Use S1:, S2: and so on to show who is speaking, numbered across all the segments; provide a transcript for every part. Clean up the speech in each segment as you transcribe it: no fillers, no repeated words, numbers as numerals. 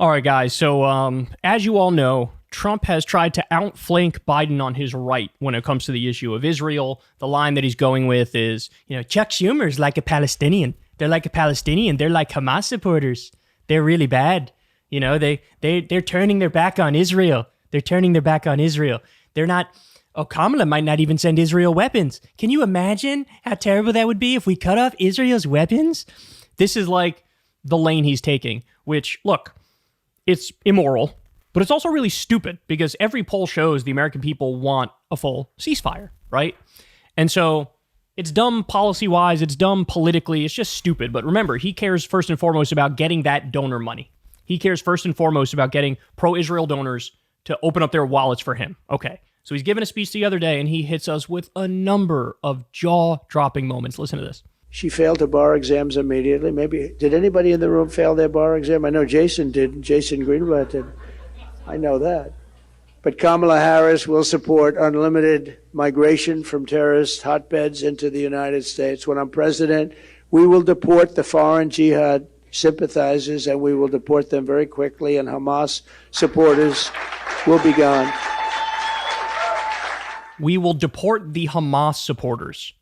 S1: All right, guys. So as you all know, Trump has tried to outflank Biden on his right when it comes to the issue of Israel. The line that he's going with is, Chuck Schumer's like a Palestinian. They're like a Palestinian. They're like Hamas supporters. They're really bad. They're turning their back on Israel. They're turning their back on Israel. They're not... Oh, Kamala might not even send Israel weapons. Can you imagine how terrible that would be if we cut off Israel's weapons? This is like the lane he's taking, which, look, it's immoral, but it's also really stupid because every poll shows the American people want a full ceasefire, right? And so it's dumb policy-wise, it's dumb politically, it's just stupid. But remember, he cares first and foremost about getting that donor money. He cares first and foremost about getting pro-Israel donors to open up their wallets for him. Okay, so he's given a speech the other day and he hits us with a number of jaw-dropping moments. Listen to this.
S2: She failed her bar exams immediately. Maybe, did anybody in the room fail their bar exam? I know Jason did. Jason Greenblatt did. I know that. But Kamala Harris will support unlimited migration from terrorist hotbeds into the United States. When I'm president, we will deport the foreign jihad sympathizers, and we will deport them very quickly, and Hamas supporters will be gone.
S1: We will deport the Hamas supporters.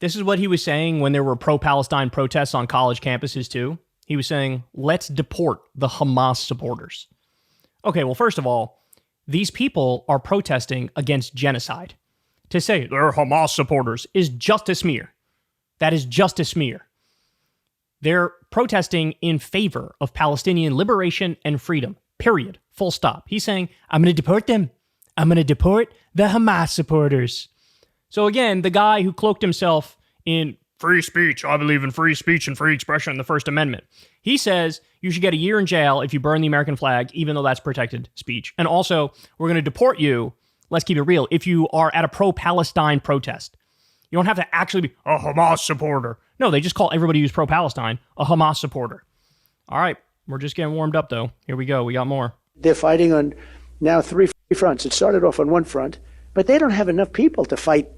S1: This is what he was saying when there were pro-Palestine protests on college campuses too. He was saying, let's deport the Hamas supporters. Okay, well, first of all, these people are protesting against genocide. To say they're Hamas supporters is just a smear. That is just a smear. They're protesting in favor of Palestinian liberation and freedom, period, full stop. He's saying, I'm going to deport them. I'm going to deport the Hamas supporters. So again, the guy who cloaked himself in free speech, I believe in free speech and free expression in the First Amendment. He says you should get a year in jail if you burn the American flag, even though that's protected speech. And also, we're going to deport you, let's keep it real, if you are at a pro-Palestine protest. You don't have to actually be a Hamas supporter. No, they just call everybody who's pro-Palestine a Hamas supporter. All right, we're just getting warmed up, though. Here we go. We got more.
S2: They're fighting on now three fronts. It started off on one front, but they don't have enough people to fight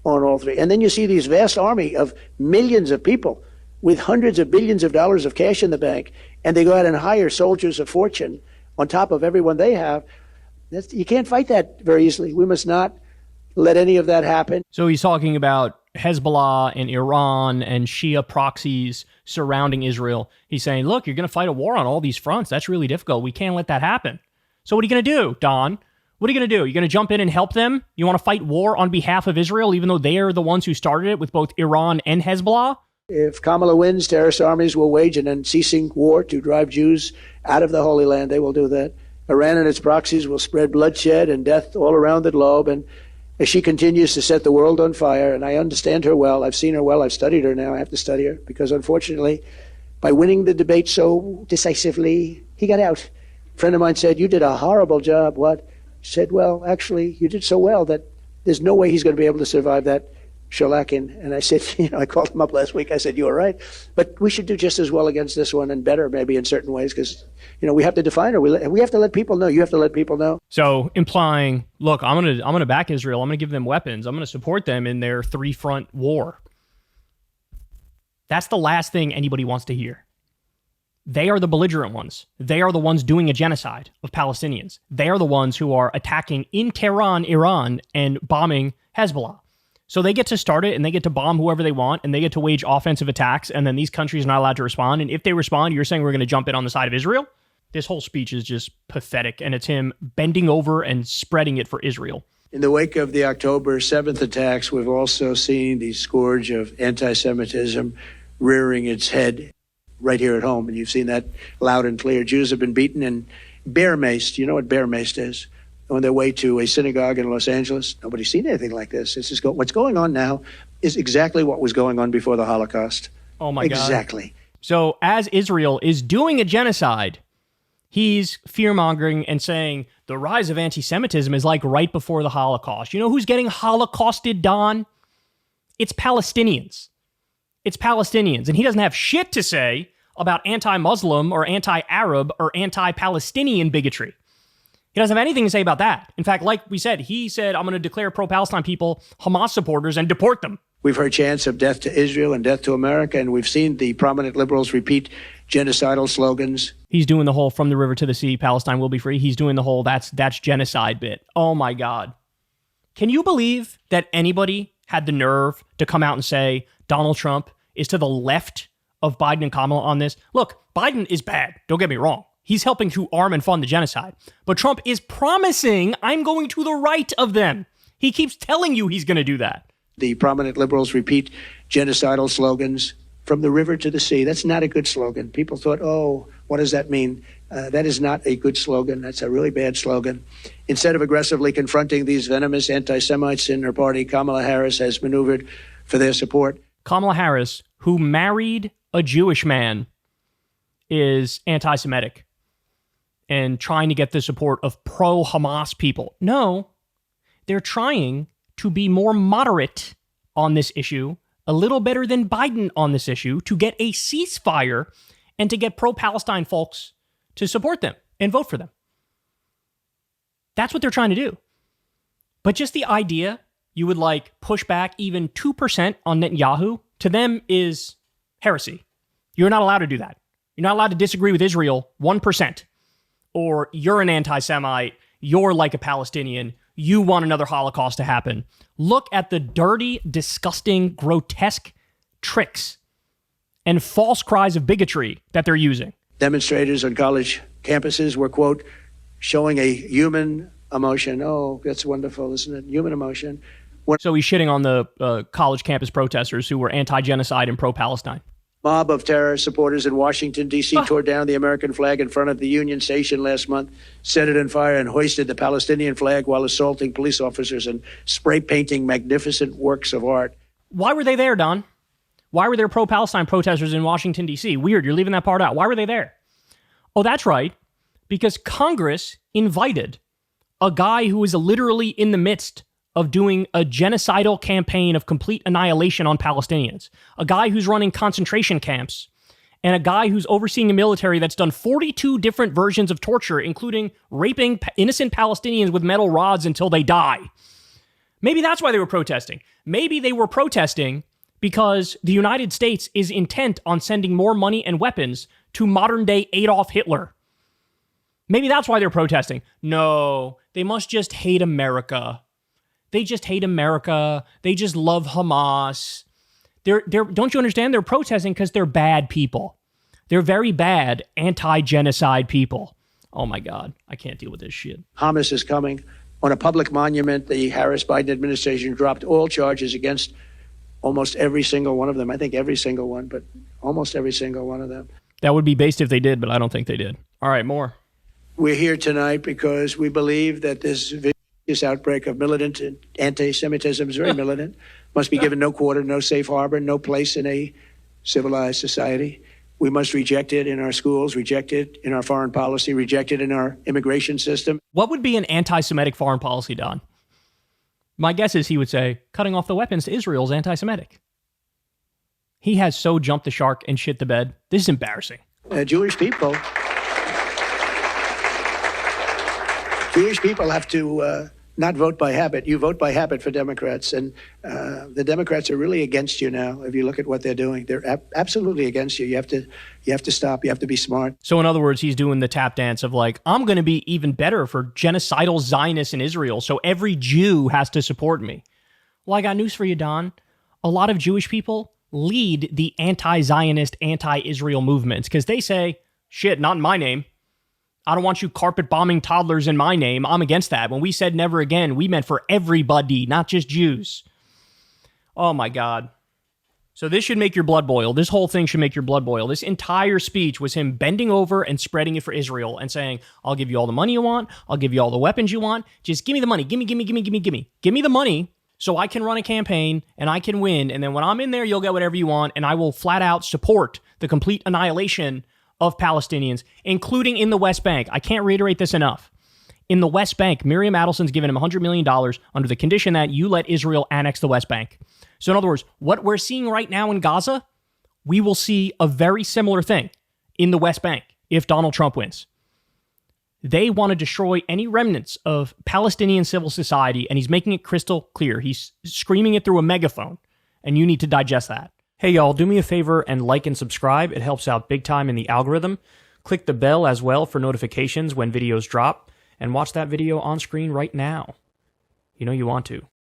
S2: on all three. And then you see these vast army of millions of people with hundreds of billions of dollars of cash in the bank, and they go out and hire soldiers of fortune on top of everyone they have. You can't fight that very easily. We must not let any of that happen.
S1: So he's talking about Hezbollah and Iran and Shia proxies surrounding Israel. He's saying, look, you're going to fight a war on all these fronts. That's really difficult. We can't let that happen. So what are you going to do, Don? What are you going to do? You're going to jump in and help them? You want to fight war on behalf of Israel, even though they are the ones who started it with both Iran and Hezbollah?
S2: If Kamala wins, terrorist armies will wage an unceasing war to drive Jews out of the Holy Land. They will do that. Iran and its proxies will spread bloodshed and death all around the globe. And as she continues to set the world on fire, and I understand her well, I've seen her well, I've studied her now, I have to study her, because unfortunately, by winning the debate so decisively, he got out. A friend of mine said, you did a horrible job. What? Said, well, actually, you did so well that there's no way he's going to be able to survive that shellacking. And I said, I called him up last week. I said, you were right. But we should do just as well against this one and better maybe in certain ways because, we have to define her. We have to let people know. You have to let people know.
S1: So implying, look, I'm gonna back Israel. I'm going to give them weapons. I'm going to support them in their three-front war. That's the last thing anybody wants to hear. They are the belligerent ones. They are the ones doing a genocide of Palestinians. They are the ones who are attacking in Tehran, Iran, and bombing Hezbollah. So they get to start it, and they get to bomb whoever they want, and they get to wage offensive attacks, and then these countries are not allowed to respond. And if they respond, you're saying we're going to jump in on the side of Israel? This whole speech is just pathetic, and it's him bending over and spreading it for Israel.
S2: In the wake of the October 7th attacks, we've also seen the scourge of anti-Semitism rearing its head right here at home, and you've seen that loud and clear. Jews have been beaten and bear-maced. You know what bear-maced is? On their way to a synagogue in Los Angeles. Nobody's seen anything like this. What's going on now is exactly what was going on before the Holocaust.
S1: Oh my God.
S2: Exactly.
S1: So as Israel is doing a genocide, he's fear-mongering and saying the rise of anti-Semitism is like right before the Holocaust. You know who's getting holocausted, Don? It's Palestinians. It's Palestinians. And he doesn't have shit to say about anti-Muslim or anti-Arab or anti-Palestinian bigotry. He doesn't have anything to say about that. In fact, like we said, he said, I'm going to declare pro-Palestine people Hamas supporters and deport them.
S2: We've heard chants of death to Israel and death to America, and we've seen the prominent liberals repeat genocidal slogans.
S1: He's doing the whole from the river to the sea, Palestine will be free. He's doing the whole that's genocide bit. Oh my God. Can you believe that anybody had the nerve to come out and say Donald Trump is to the left of Biden and Kamala on this? Look, Biden is bad. Don't get me wrong. He's helping to arm and fund the genocide. But Trump is promising I'm going to the right of them. He keeps telling you he's going to do that.
S2: The prominent liberals repeat genocidal slogans from the river to the sea. That's not a good slogan. People thought, oh, what does that mean? That is not a good slogan. That's a really bad slogan. Instead of aggressively confronting these venomous anti-Semites in her party, Kamala Harris has maneuvered for their support.
S1: Kamala Harris, who married a Jewish man, is anti-Semitic and trying to get the support of pro-Hamas people. No, they're trying to be more moderate on this issue, a little better than Biden on this issue, to get a ceasefire and to get pro-Palestine folks to support them and vote for them. That's what they're trying to do. But just the idea you would push back even 2% on Netanyahu, to them is heresy. You're not allowed to do that. You're not allowed to disagree with Israel 1%. Or you're an anti-Semite, you're like a Palestinian, you want another Holocaust to happen. Look at the dirty, disgusting, grotesque tricks and false cries of bigotry that they're using.
S2: Demonstrators on college campuses were, quote, showing a human emotion. Oh, that's wonderful, isn't it? Human emotion.
S1: So he's shitting on the college campus protesters who were anti-genocide and pro-Palestine.
S2: Mob of terror supporters in Washington, D.C. tore down the American flag in front of the Union Station last month, set it on fire, and hoisted the Palestinian flag while assaulting police officers and spray painting magnificent works of art.
S1: Why were they there, Don? Why were there pro-Palestine protesters in Washington, D.C.? Weird, you're leaving that part out. Why were they there? Oh, that's right. Because Congress invited a guy who is literally in the midst of doing a genocidal campaign of complete annihilation on Palestinians, a guy who's running concentration camps, and a guy who's overseeing a military that's done 42 different versions of torture, including raping innocent Palestinians with metal rods until they die. Maybe that's why they were protesting. Maybe they were protesting because the United States is intent on sending more money and weapons to modern-day Adolf Hitler. Maybe that's why they're protesting. No, they must just hate America. They just hate America. They just love Hamas. Don't you understand? They're protesting because they're bad people. They're very bad anti-genocide people. Oh my God, I can't deal with this shit.
S2: Hamas is coming. On a public monument, the Harris-Biden administration dropped all charges against almost every single one of them. I think every single one, but almost every single one of them.
S1: That would be based if they did, but I don't think they did. All right, more.
S2: We're here tonight because we believe that this outbreak of militant anti-Semitism is very militant, must be given no quarter, no safe harbor, no place in a civilized society. We must reject it in our schools, reject it in our foreign policy, reject it in our immigration system.
S1: What would be an anti-Semitic foreign policy, Don? My guess is he would say, cutting off the weapons to Israel is anti-Semitic. He has so jumped the shark and shit the bed. This is embarrassing.
S2: Jewish people have to not vote by habit. You vote by habit for Democrats, and the Democrats are really against you now. If you look at what they're doing, they're absolutely against you. You have to stop. You have to be smart.
S1: So in other words, he's doing the tap dance of I'm going to be even better for genocidal Zionists in Israel, so every Jew has to support me. Well, I got news for you, Don. A lot of Jewish people lead the anti-Zionist, anti-Israel movements because they say, shit, not in my name. I don't want you carpet bombing toddlers in my name. I'm against that. When we said never again, we meant for everybody, not just Jews. Oh my God. So this should make your blood boil. This whole thing should make your blood boil. This entire speech was him bending over and spreading it for Israel and saying, I'll give you all the money you want. I'll give you all the weapons you want. Just give me the money. Give me. Give me the money so I can run a campaign and I can win. And then when I'm in there, you'll get whatever you want. And I will flat out support the complete annihilation of Palestinians, including in the West Bank. I can't reiterate this enough. In the West Bank, Miriam Adelson's given him $100 million under the condition that you let Israel annex the West Bank. So in other words, what we're seeing right now in Gaza, we will see a very similar thing in the West Bank if Donald Trump wins. They want to destroy any remnants of Palestinian civil society, and he's making it crystal clear. He's screaming it through a megaphone, and you need to digest that. Hey y'all, do me a favor and like and subscribe. It helps out big time in the algorithm. Click the bell as well for notifications when videos drop, and watch that video on screen right now. You know you want to.